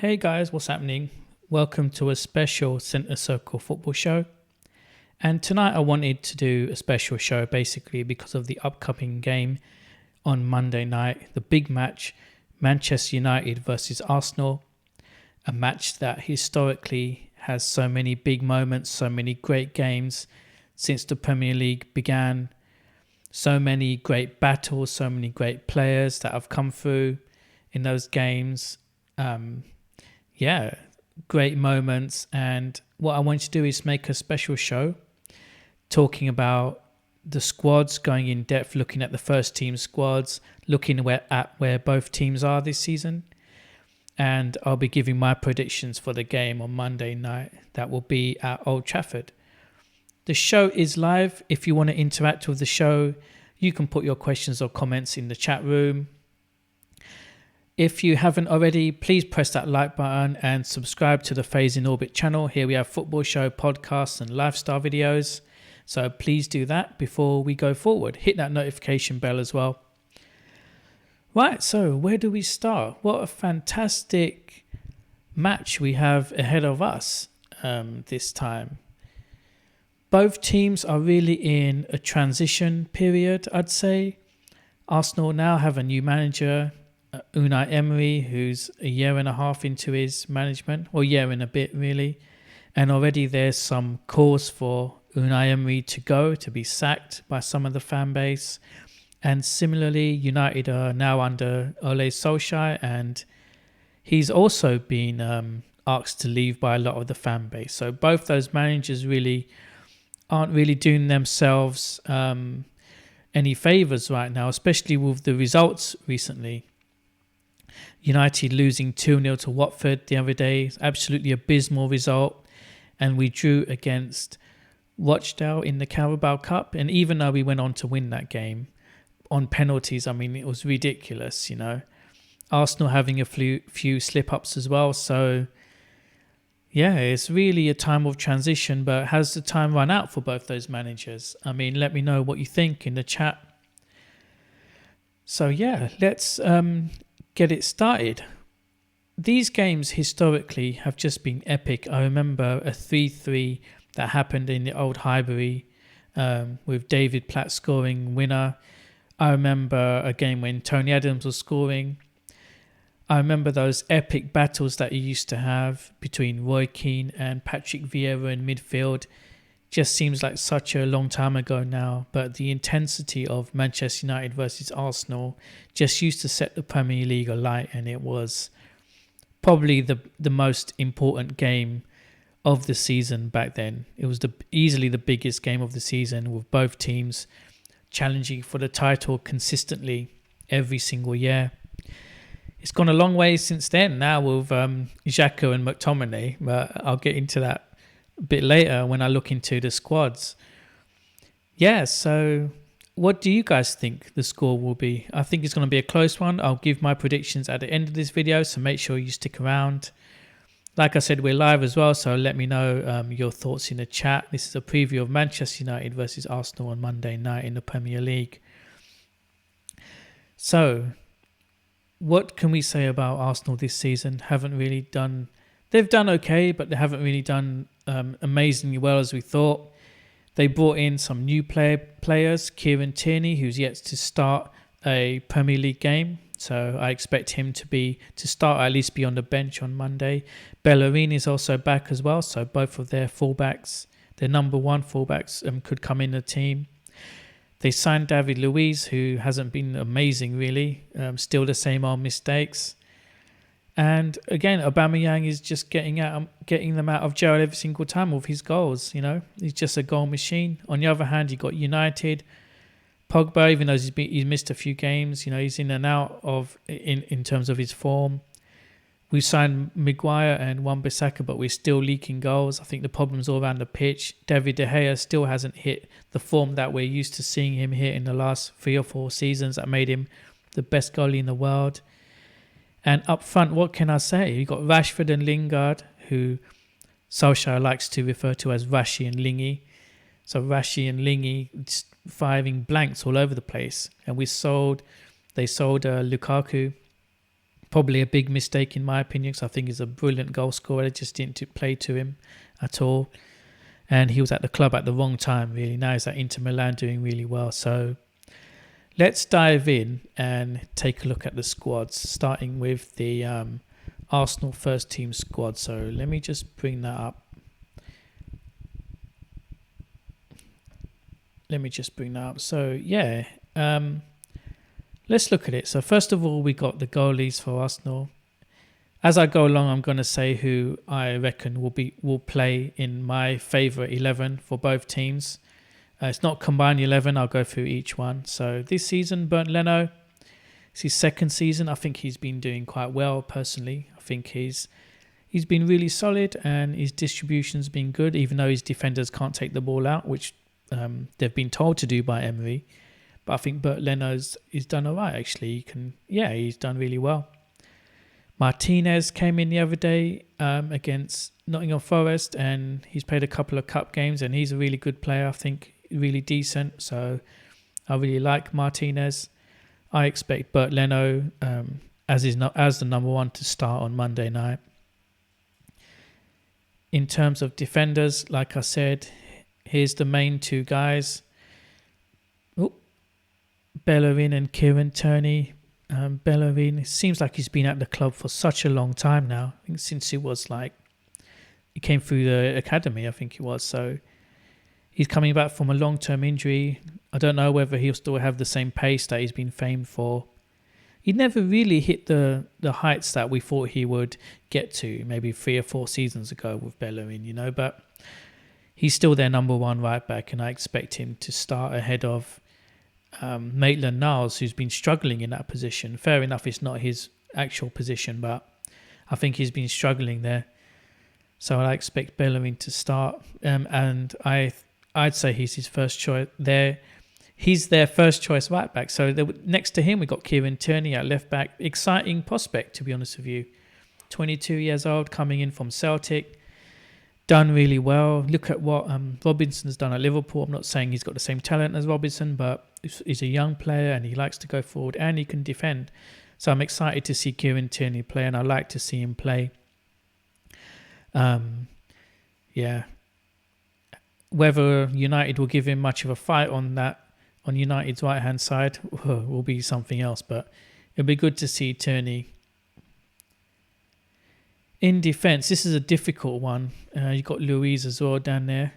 Hey guys, what's happening? Welcome to a special Centre Circle football show. And tonight I wanted to do a special show basically because of the upcoming game on Monday night, the big match, Manchester United versus Arsenal. A match that historically has so many big moments, so many great games since the Premier League began. So many great battles, so many great players that have come through in those games. Yeah, great moments. And what I want to do is make a special show talking about the squads, going in depth, looking at the first team squads, looking at where both teams are this season. And I'll be giving my predictions for the game on Monday night that will be at Old Trafford. The show is live. If you want to interact with the show, you can put your questions or comments in the chat room. If you haven't already, please press that like button and subscribe to the Phase in Orbit channel. Here we have football show, podcasts and lifestyle videos. So please do that before we go forward. Hit that notification bell as well. Right, so where do we start? What a fantastic match we have ahead of us this time. Both teams are really in a transition period, I'd say. Arsenal now have a new manager, Unai Emery, who's a year and a half into his management, or year and a bit really. And already there's some calls for Unai Emery to be sacked by some of the fan base. And similarly, United are now under Ole Solskjaer, and he's also been asked to leave by a lot of the fan base. So both those managers really aren't really doing themselves any favours right now, especially with the results recently. United losing 2-0 to Watford the other day, absolutely abysmal result. And we drew against Rochdale in the Carabao Cup. And even though we went on to win that game on penalties, I mean, it was ridiculous, you know. Arsenal having a few slip-ups as well. So, yeah, it's really a time of transition. But has the time run out for both those managers? I mean, let me know what you think in the chat. So, yeah, let's get it started. These games historically have just been epic. I remember a 3-3 that happened in the old Highbury with David Platt scoring winner. I remember a game when Tony Adams was scoring. I remember those epic battles that you used to have between Roy Keane and Patrick Vieira in midfield. Just seems like such a long time ago now, but the intensity of Manchester United versus Arsenal just used to set the Premier League alight, and it was probably the most important game of the season back then. It was easily the biggest game of the season, with both teams challenging for the title consistently every single year. It's gone a long way since then now with Xhaka and McTominay, but I'll get into that a bit later when I look into the squads. Yeah, so what do you guys think the score will be? I think it's going to be a close one. I'll give my predictions at the end of this video, so make sure you stick around. Like I said, we're live as well, so let me know your thoughts in the chat. This is a preview of Manchester United versus Arsenal on Monday night in the Premier League. So, what can we say about Arsenal this season? They've done okay, but they haven't really done amazingly well as we thought. They brought in some new players, Kieran Tierney, who's yet to start a Premier League game. So I expect him to start, or at least be on the bench on Monday. Bellerin is also back as well. So both of their fullbacks, their number one fullbacks, could come in the team. They signed David Luiz, who hasn't been amazing really. Still the same old mistakes. And again, Aubameyang is just getting them out of jail every single time with his goals. You know, he's just a goal machine. On the other hand, you got United, Pogba, even though he's missed a few games, you know, he's in and out of in terms of his form. We signed Maguire and Wan-Bissaka, but we're still leaking goals. I think the problem's all around the pitch. David De Gea still hasn't hit the form that we're used to seeing him hit in the last 3 or 4 seasons that made him the best goalie in the world. And up front, what can I say? You've got Rashford and Lingard, who Solskjaer likes to refer to as Rashi and Lingy. So Rashi and Lingy just firing blanks all over the place. And they sold Lukaku Probably a big mistake in my opinion, because I think he's a brilliant goal scorer. It just didn't play to him at all. And he was at the club at the wrong time, really. Now he's at Inter Milan doing really well. So let's dive in and take a look at the squads, starting with the Arsenal first team squad. So let me just bring that up. So yeah, let's look at it. So first of all, we got the goalies for Arsenal. As I go along, I'm going to say who I reckon will play in my favourite 11 for both teams. It's not combined 11. I'll go through each one. So this season, Bernd Leno, it's his second season. I think he's been doing quite well personally. I think he's been really solid and his distribution's been good, even though his defenders can't take the ball out, which they've been told to do by Emery. But I think Bernd Leno's done all right, actually. He's done really well. Martinez came in the other day against Nottingham Forest, and he's played a couple of cup games, and he's a really good player, I think, really decent. So I really like Martinez. I expect Bernd Leno as the number one to start on Monday night. In terms of defenders, like I said, here's the main two guys. Bellerin and Kieran Tierney. Bellerin, it seems like he's been at the club for such a long time now. I think since he came through the academy, I think it was. So he's coming back from a long-term injury. I don't know whether he'll still have the same pace that he's been famed for. He never really hit the heights that we thought he would get to maybe 3 or 4 seasons ago with Bellerin, but he's still their number one right back, and I expect him to start ahead of Maitland-Niles, who's been struggling in that position. Fair enough, it's not his actual position, but I think he's been struggling there. So I expect Bellerin to start, and I'd say he's his first choice there. He's their first choice right back. So next to him, we got Kieran Tierney at left back. Exciting prospect, to be honest with you. 22 years old, coming in from Celtic. Done really well. Look at what Robinson's done at Liverpool. I'm not saying he's got the same talent as Robinson, but he's a young player and he likes to go forward and he can defend. So I'm excited to see Kieran Tierney play, and I like to see him play. Whether United will give him much of a fight on United's right hand side will be something else, but it'll be good to see Tierney. In defence, this is a difficult one. You've got Luiz as well down there.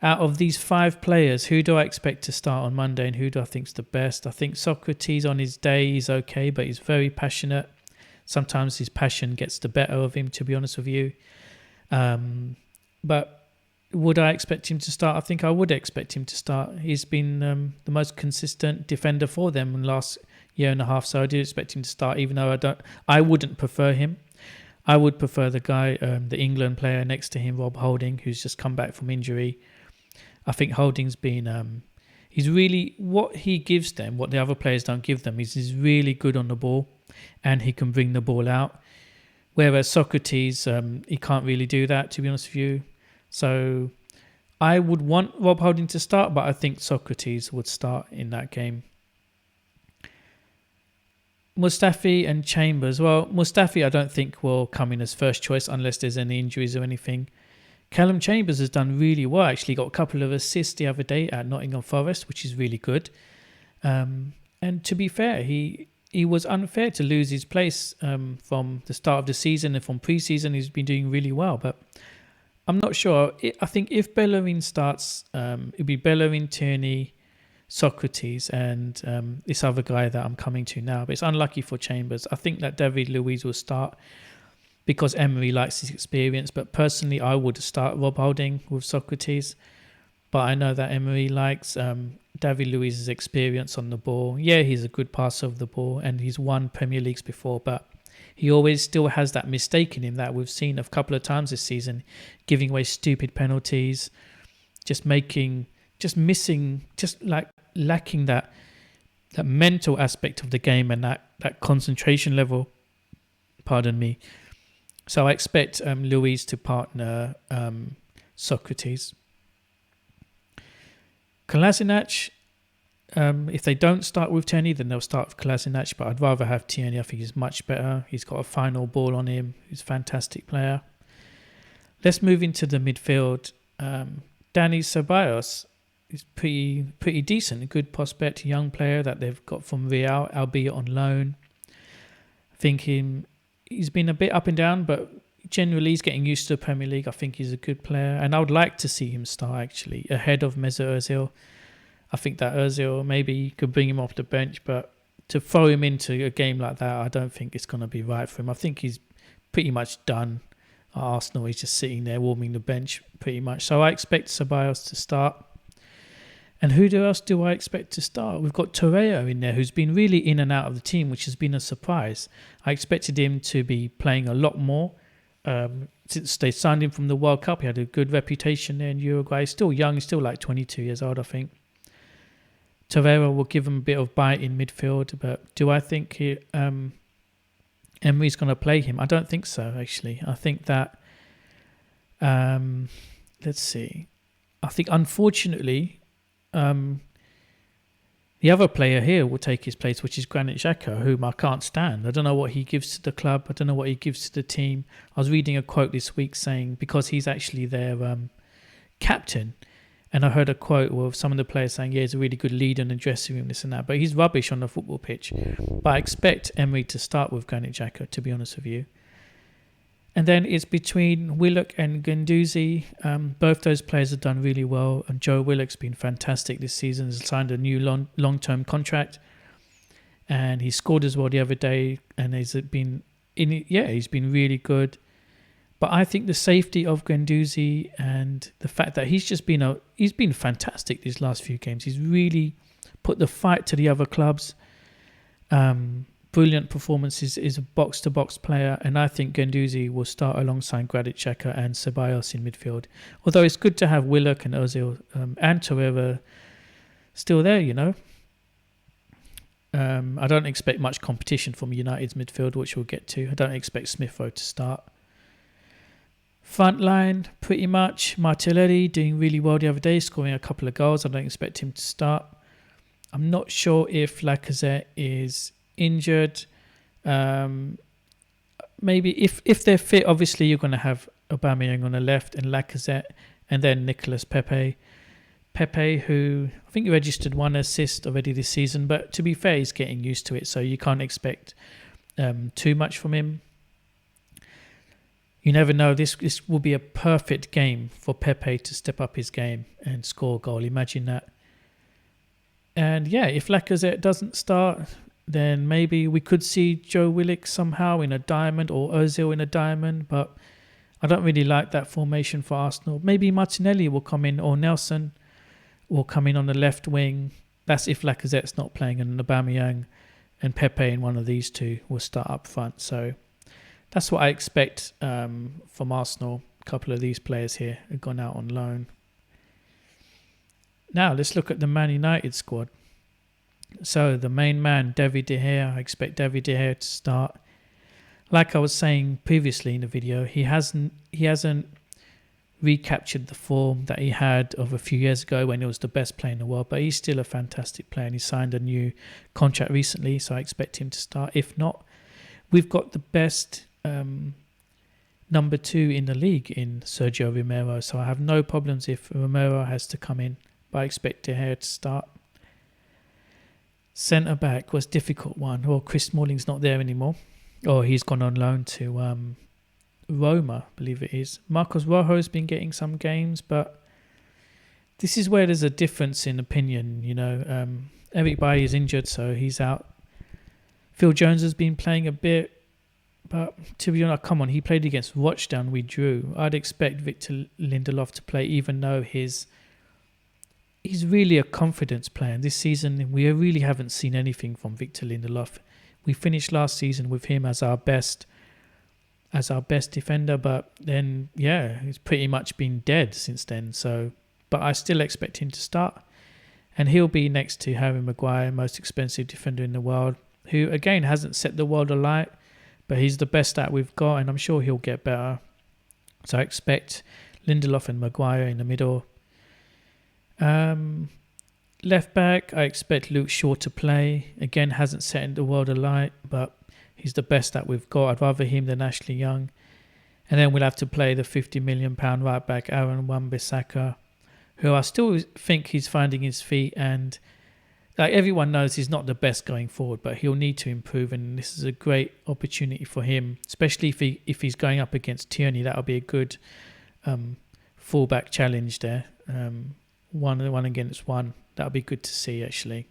Out of these 5 players, who do I expect to start on Monday and who do I think is the best? I think Sokratis on his day is okay, but he's very passionate. Sometimes his passion gets the better of him, to be honest with you. But would I expect him to start? I think I would expect him to start. He's been the most consistent defender for them in the last year and a half, so I do expect him to start, even though I wouldn't prefer him. I would prefer the guy, the England player next to him, Rob Holding, who's just come back from injury. I think Holding's been, he's really, what he gives them, what the other players don't give them, is he's really good on the ball and he can bring the ball out. Whereas Sokratis, he can't really do that, to be honest with you. So I would want Rob Holding to start, but I think Sokratis would start in that game. Mustafi and Chambers. Well, Mustafi I don't think will come in as first choice unless there's any injuries or anything. Callum Chambers has done really well. Actually got a couple of assists the other day at Nottingham Forest, which is really good. And to be fair, he was unfair to lose his place from the start of the season, and from pre-season he's been doing really well. But I'm not sure. I think if Bellerin starts, it'll be Bellerin, Tierney, Sokratis and this other guy that I'm coming to now. But it's unlucky for Chambers. I think that David Luiz will start because Emery likes his experience. But personally, I would start Rob Holding with Sokratis. But I know that Emery likes David Luiz's experience on the ball. Yeah, he's a good passer of the ball and he's won Premier Leagues before. But he always still has that mistake in him that we've seen a couple of times this season, giving away stupid penalties, lacking that mental aspect of the game and that concentration level. Pardon me. So I expect Luiz to partner Sokratis. Kolasinac, If they don't start with Tierney, then they'll start with Kolasinac, but I'd rather have Tierney. I think he's much better. He's got a final ball on him. He's a fantastic player. Let's move into the midfield. Dani Ceballos is pretty decent, a good prospect, a young player that they've got from Real, albeit on loan. I think he's been a bit up and down, but generally he's getting used to the Premier League. I think he's a good player, and I would like to see him start actually ahead of Mesut Ozil. I think that Ozil, maybe you could bring him off the bench, but to throw him into a game like that, I don't think it's going to be right for him. I think he's pretty much done at Arsenal. He's just sitting there warming the bench pretty much. So I expect Ceballos to start. And who else do I expect to start? We've got Torreira in there, who's been really in and out of the team, which has been a surprise. I expected him to be playing a lot more. Since they signed him from the World Cup, he had a good reputation there in Uruguay. He's still young, he's still like 22 years old, I think. Torreira will give him a bit of bite in midfield, but do I think Emery's going to play him? I don't think so, actually. I think that, let's see. I think, unfortunately, the other player here will take his place, which is Granit Xhaka, whom I can't stand. I don't know what he gives to the club. I don't know what he gives to the team. I was reading a quote this week saying, because he's actually their captain, and I heard a quote of some of the players saying, yeah, he's a really good leader in the dressing room, this and that. But he's rubbish on the football pitch. But I expect Emery to start with Granit Xhaka, to be honest with you. And then it's between Willock and Guendouzi. Both those players have done really well. And Joe Willock's been fantastic this season. He's signed a new long-term contract. And he scored as well the other day. And he's been really good. But I think the safety of Guendouzi and the fact that he's been fantastic these last few games. He's really put the fight to the other clubs. Brilliant performances, is a box-to-box player, and I think Guendouzi will start alongside Granit Xhaka and Ceballos in midfield. Although it's good to have Willock and Ozil and Torreira still there, you know. I don't expect much competition from United's midfield, which we'll get to. I don't expect Smith Rowe to start. Front line, pretty much. Martinelli doing really well the other day, scoring a couple of goals. I don't expect him to start. I'm not sure if Lacazette is injured. Maybe if they're fit, obviously you're going to have Aubameyang on the left and Lacazette, and then Nicolas Pepe. Pepe, who I think registered 1 assist already this season, but to be fair, he's getting used to it, so you can't expect too much from him. You never know. This will be a perfect game for Pepe to step up his game and score a goal. Imagine that. And yeah, if Lacazette doesn't start, then maybe we could see Joe Willock somehow in a diamond or Ozil in a diamond. But I don't really like that formation for Arsenal. Maybe Martinelli will come in, or Nelson will come in on the left wing. That's if Lacazette's not playing, and Aubameyang and Pepe in one of these two will start up front. So that's what I expect from Arsenal. A couple of these players here have gone out on loan. Now let's look at the Man United squad. So the main man, David De Gea, I expect David De Gea to start. Like I was saying previously in the video, he hasn't recaptured the form that he had of a few years ago when he was the best player in the world, but he's still a fantastic player, and he signed a new contract recently, so I expect him to start. If not, we've got the best number 2 in the league in Sergio Romero, so I have no problems if Romero has to come in, but I expect De Gea to start. Centre back was a difficult one. Well, Chris Smalling's not there anymore, or he's gone on loan to Roma, I believe it is. Marcos Rojo's been getting some games, but this is where there's a difference in opinion. You know, Eric Bailly is injured, so he's out. Phil Jones has been playing a bit, but to be honest, come on, he played against Rochdale, we drew. I'd expect Victor Lindelof to play, even though he's really a confidence player. And this season, we really haven't seen anything from Victor Lindelof. We finished last season with him as our best defender, but then, yeah, he's pretty much been dead since then. So, but I still expect him to start. And he'll be next to Harry Maguire, most expensive defender in the world, who, again, hasn't set the world alight, but he's the best that we've got, and I'm sure he'll get better. So I expect Lindelof and Maguire in the middle. Left back, I expect Luke Shaw to play. Again, hasn't set the world alight, but he's the best that we've got. I'd rather him than Ashley Young. And then we'll have to play the £50 million right back, Aaron Wan-Bissaka, who I still think he's finding his feet. And like everyone knows, he's not the best going forward, but he'll need to improve. And this is a great opportunity for him, especially if he's going up against Tierney. That'll be a good fullback challenge there. One against one. That'll be good to see, actually.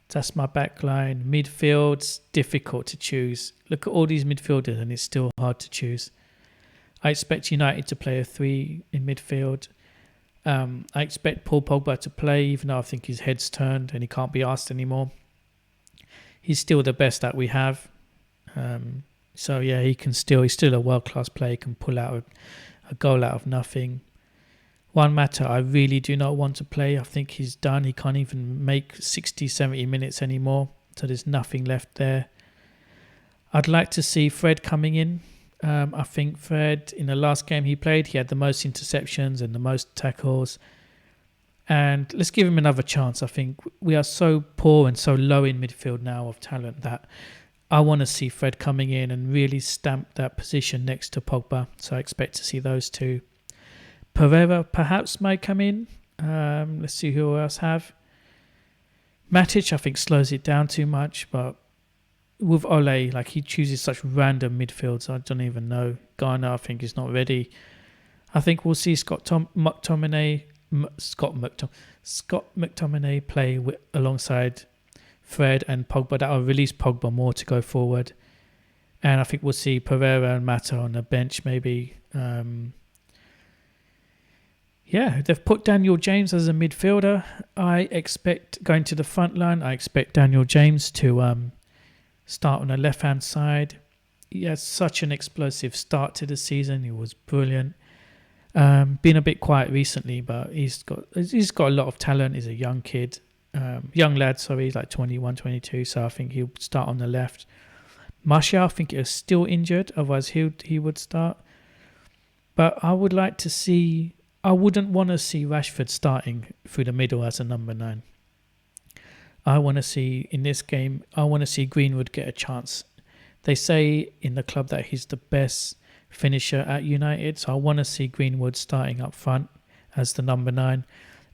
That's my back line. Midfield's difficult to choose. Look at all these midfielders and it's still hard to choose. I expect United to play a 3 in midfield. I expect Paul Pogba to play, even though I think his head's turned and he can't be asked anymore. He's still the best that we have. So yeah, he's still a world-class player. He can pull out a goal out of nothing. Juan Mata, I really do not want to play. I think he's done. He can't even make 60, 70 minutes anymore. So there's nothing left there. I'd like to see Fred coming in. I think Fred, in the last game he played, he had the most interceptions and the most tackles. And let's give him another chance. I think we are so poor and so low in midfield now of talent that I want to see Fred coming in and really stamp that position next to Pogba. So I expect to see those two. Pereira perhaps might come in. Let's see who else have. Matic, I think, slows it down too much, but with Ole, like he chooses such random midfields, I don't even know. Garner, I think, is not ready. I think we'll see Scott McTominay play alongside Fred and Pogba. That will release Pogba more to go forward. And I think we'll see Pereira and Mata on the bench maybe. Yeah, they've put Daniel James as a midfielder. I expect, going to the front line, I expect Daniel James to start on the left-hand side. He had such an explosive start to the season. He was brilliant. Been a bit quiet recently, but he's got a lot of talent. He's a young kid. Young lad, sorry, he's like 21, 22, so I think he'll start on the left. Martial, I think, is still injured, otherwise he would start. But I would like to see... I wouldn't want to see Rashford starting through the middle as a number 9. I want to see, in this game, Greenwood get a chance. They say in the club that he's the best finisher at United, so I want to see Greenwood starting up front as the number 9,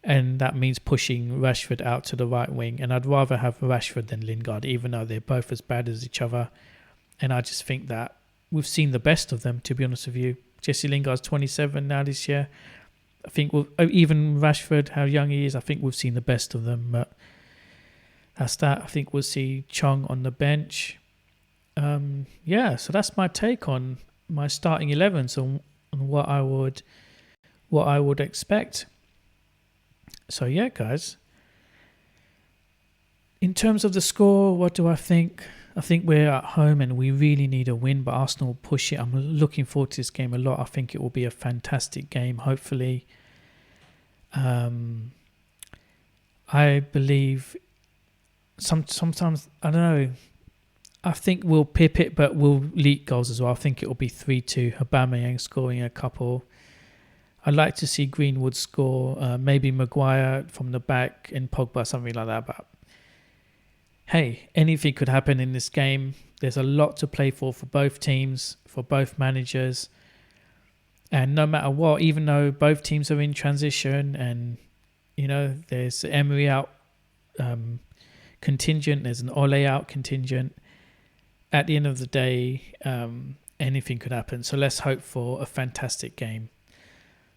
and that means pushing Rashford out to the right wing. And I'd rather have Rashford than Lingard, even though they're both as bad as each other. And I just think that we've seen the best of them, to be honest with you. Jesse Lingard's 27 now this year. I think even Rashford, how young he is, I think we've seen the best of them. But that's that. I think we'll see Chong on the bench. So that's my take on my starting 11s on what I would expect. So yeah, guys. In terms of the score, what do I think? I think we're at home and we really need a win, but Arsenal will push it. I'm looking forward to this game a lot. I think it will be a fantastic game, hopefully. I believe sometimes, I don't know, I think we'll pip it, but we'll leak goals as well. I think it will be 3-2, Aubameyang scoring a couple. I'd like to see Greenwood score, maybe Maguire from the back and Pogba, something like that, but hey, anything could happen in this game. There's a lot to play for both teams, for both managers. And no matter what, even though both teams are in transition and, you know, there's Emery out contingent, there's an Ole out contingent, at the end of the day, anything could happen. So let's hope for a fantastic game.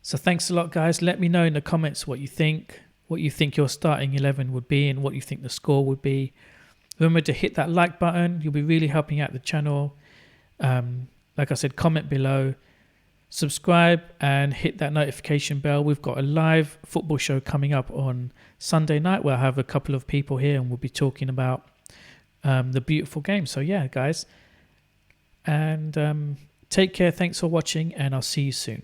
So thanks a lot, guys. Let me know in the comments what you think your starting 11 would be and what you think the score would be. Remember to hit that like button. You'll be really helping out the channel. Like I said, comment below, subscribe and hit that notification bell. We've got a live football show coming up on Sunday night where I have a couple of people here and we'll be talking about the beautiful game. So yeah, guys. And take care. Thanks for watching and I'll see you soon.